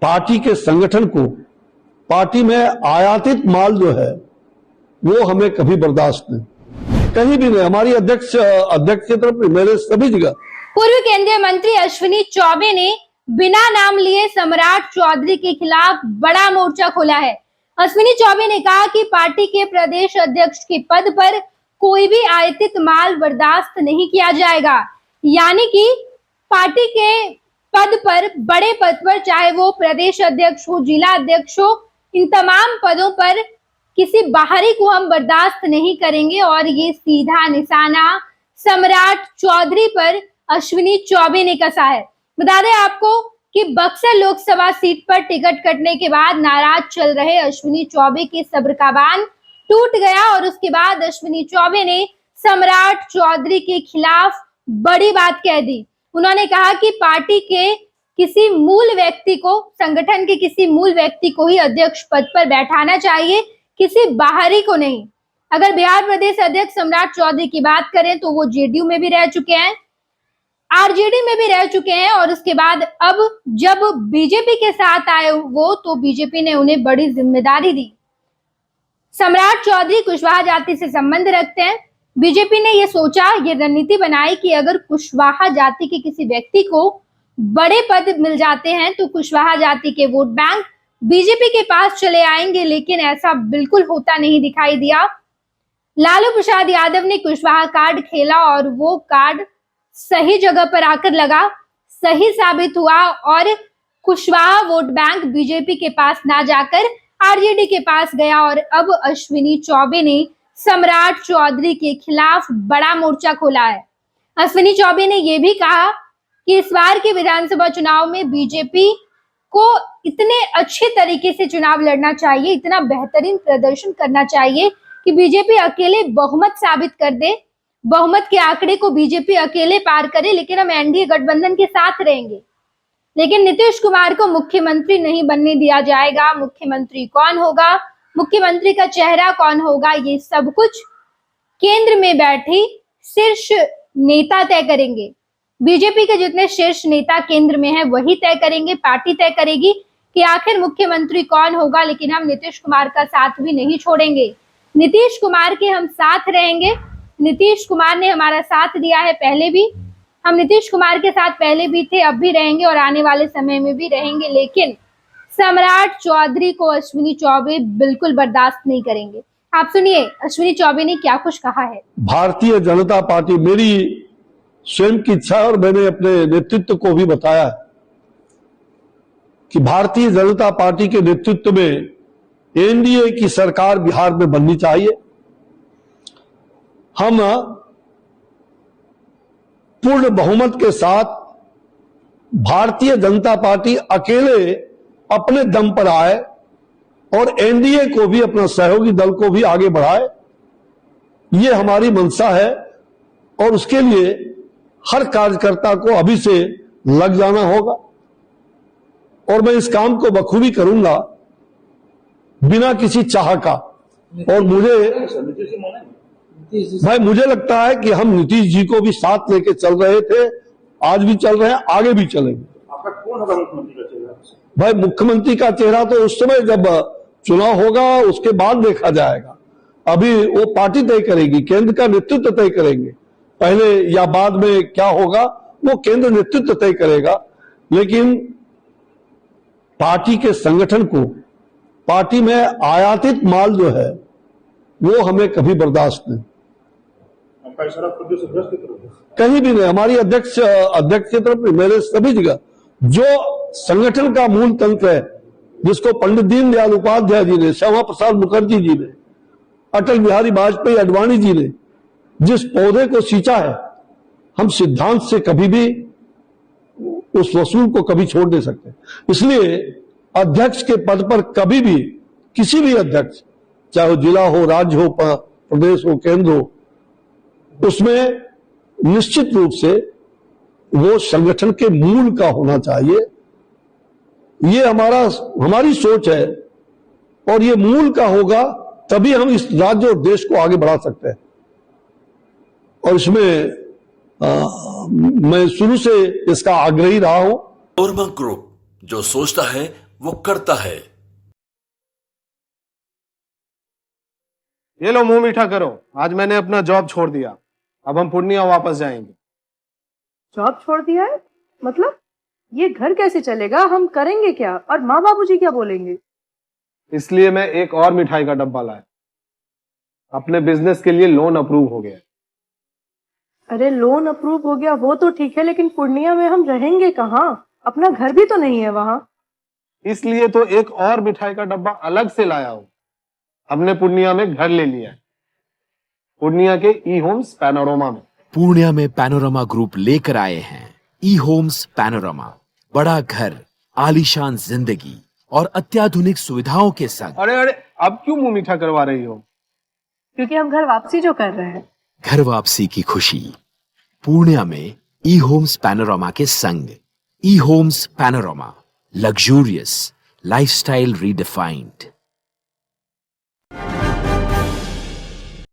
Party के संगठन को, पार्टी में आयातित माल जो है वो हमें कभी बर्दाश्त नहीं, कहीं भी नहीं। हमारी अध्यक्ष की तरफ मेरे सभी जगह। पूर्व केंद्रीय मंत्री अश्विनी चौबे ने बिना नाम लिए सम्राट चौधरी के खिलाफ बड़ा मोर्चा खोला है। अश्विनी चौबे ने कहा कि पार्टी के प्रदेश अध्यक्ष के पद पर कोई भी आयातित माल बर्दाश्त नहीं किया जाएगा। यानी कि पार्टी के पद पर, बड़े पद पर, चाहे वो प्रदेश अध्यक्ष हो, जिला अध्यक्ष हो, इन तमाम पदों पर किसी बाहरी को हम बर्दाश्त नहीं करेंगे। और ये सीधा निशाना सम्राट चौधरी पर अश्विनी चौबे ने कसा है। बता दें आपको कि बक्सर लोकसभा सीट पर टिकट कटने के बाद नाराज चल रहे अश्विनी चौबे के सब्र का बांध टूट गया और उसके बाद अश्विनी चौबे ने सम्राट चौधरी के खिलाफ बड़ी बात कह दी। उन्होंने कहा कि पार्टी के किसी मूल व्यक्ति को, संगठन के किसी मूल व्यक्ति को ही अध्यक्ष पद पर बैठाना चाहिए, किसी बाहरी को नहीं। अगर बिहार प्रदेश अध्यक्ष सम्राट चौधरी की बात करें तो वो जेडीयू में भी रह चुके हैं, आरजेडी में भी रह चुके हैं और उसके बाद अब जब बीजेपी के साथ आए वो, तो बीजेपी ने उन्हें बड़ी जिम्मेदारी दी। सम्राट चौधरी कुशवाहा जाति से संबंध रखते हैं। बीजेपी ने ये सोचा, ये रणनीति बनाई कि अगर कुशवाहा जाति के किसी व्यक्ति को बड़े पद मिल जाते हैं तो कुशवाहा जाति के वोट बैंक बीजेपी के पास चले आएंगे, लेकिन ऐसा बिल्कुल होता नहीं दिखाई दिया। लालू प्रसाद यादव ने कुशवाहा कार्ड खेला और वो कार्ड सही जगह पर आकर लगा, सही साबित हुआ और कुशवाहा वोट बैंक बीजेपी के पास ना जाकर आरजेडी के पास गया। और अब अश्विनी चौबे ने सम्राट चौधरी के खिलाफ बड़ा मोर्चा खोला है। अश्विनी चौबे ने यह भी कहा कि इस बार के विधानसभा चुनाव में बीजेपी को इतने अच्छे तरीके से चुनाव लड़ना चाहिए, इतना बेहतरीन प्रदर्शन करना चाहिए कि बीजेपी अकेले बहुमत साबित कर दे, बहुमत के आंकड़े को बीजेपी अकेले पार करे, लेकिन हम एनडीए गठबंधन के साथ रहेंगे। लेकिन नीतीश कुमार को मुख्यमंत्री नहीं बनने दिया जाएगा। मुख्यमंत्री कौन होगा, मुख्यमंत्री का चेहरा कौन होगा, ये सब कुछ केंद्र में बैठी शीर्ष नेता तय करेंगे। बीजेपी के जितने शीर्ष नेता केंद्र में हैं वही तय करेंगे, पार्टी तय करेगी कि आखिर मुख्यमंत्री कौन होगा। लेकिन हम नीतीश कुमार का साथ भी नहीं छोड़ेंगे, नीतीश कुमार के हम साथ रहेंगे। नीतीश कुमार ने हमारा साथ दिया है पहले भी, हम नीतीश कुमार के साथ पहले भी थे, अब भी रहेंगे और आने वाले समय में भी रहेंगे। लेकिन सम्राट चौधरी को अश्विनी चौबे बिल्कुल बर्दाश्त नहीं करेंगे। आप सुनिए अश्विनी चौबे ने क्या कुछ कहा है। भारतीय जनता पार्टी, मेरी स्वयं की इच्छा और मैंने अपने नेतृत्व को भी बताया कि भारतीय जनता पार्टी के नेतृत्व में एनडीए की सरकार बिहार में बननी चाहिए। हम पूर्ण बहुमत के साथ भारतीय जनता पार्टी अकेले अपने दम पर आए और एनडीए को भी, अपना सहयोगी दल को भी आगे बढ़ाए, ये हमारी मंशा है। और उसके लिए हर कार्यकर्ता को अभी से लग जाना होगा और मैं इस काम को बखूबी करूंगा बिना किसी चाह का। और मुझे लगता है कि हम नीतीश जी को भी साथ लेके चल रहे थे, आज भी चल रहे हैं, आगे भी चलेंगे। आपका कौन होगा मुख्यमंत्री का चेहरा? भाई मुख्यमंत्री का चेहरा तो उस समय जब चुनाव होगा उसके बाद देखा जाएगा। अभी वो पार्टी तय करेगी, केंद्र का नेतृत्व तय करेंगे, पहले या बाद में क्या होगा वो केंद्र नेतृत्व तय करेगा। लेकिन पार्टी के संगठन को, पार्टी में आयातित माल जो है वो हमें कभी बर्दाश्त नहीं, कहीं भी नहीं। हमारी अध्यक्ष की तरफ मेरे सभी जगह जो संगठन का मूल तंत्र है, जिसको पंडित दीनदयाल उपाध्याय जी ने, श्यामा प्रसाद मुखर्जी जी ने, अटल बिहारी वाजपेयी आडवाणी जी ने जिस पौधे को सींचा है, हम सिद्धांत से कभी भी उस वसूल को कभी छोड़ नहीं सकते। इसलिए अध्यक्ष के पद पर कभी भी किसी भी अध्यक्ष, चाहे वो जिला हो, राज्य हो, प्रदेश हो, केंद्र हो, उसमें निश्चित रूप से वो संगठन के मूल का होना चाहिए। ये हमारी सोच है और ये मूल का होगा तभी हम इस राज्य और देश को आगे बढ़ा सकते हैं। और इसमें मैं शुरू से इसका आग्रही रहा हूं। ओरमा ग्रुप, जो सोचता है वो करता है। ये लो मुंह मीठा करो, आज मैंने अपना जॉब छोड़ दिया। अब हम पूर्णिया वापस जाएंगे। जॉब छोड़ दिया है? मतलब ये घर कैसे चलेगा? हम करेंगे क्या? और माँ बाबूजी क्या बोलेंगे? इसलिए मैं एक और मिठाई का डब्बा लाया। अपने बिजनेस के लिए लोन अप्रूव हो गया। अरे लोन अप्रूव हो गया वो तो ठीक है, लेकिन पूर्णिया में हम रहेंगे कहाँ? अपना घर भी तो नहीं है वहां। इसलिए तो एक और मिठाई का डब्बा अलग से लाया हूं। हमने पूर्णिया में घर ले लिया है, पूर्णिया के ई होम्स पैनोरमा में। पूर्णिया में पैनोरमा ग्रुप लेकर आए हैं ई होम्स पैनोरमा, बड़ा घर, आलीशान जिंदगी और अत्याधुनिक सुविधाओं के संग। अरे अरे, अब क्यों मुंह मीठा करवा रही हो? क्योंकि हम घर वापसी जो कर रहे हैं। घर वापसी की खुशी पूर्णिया में ई होम्स पैनोरमा के संग। E Homes Panorama, luxurious lifestyle redefined.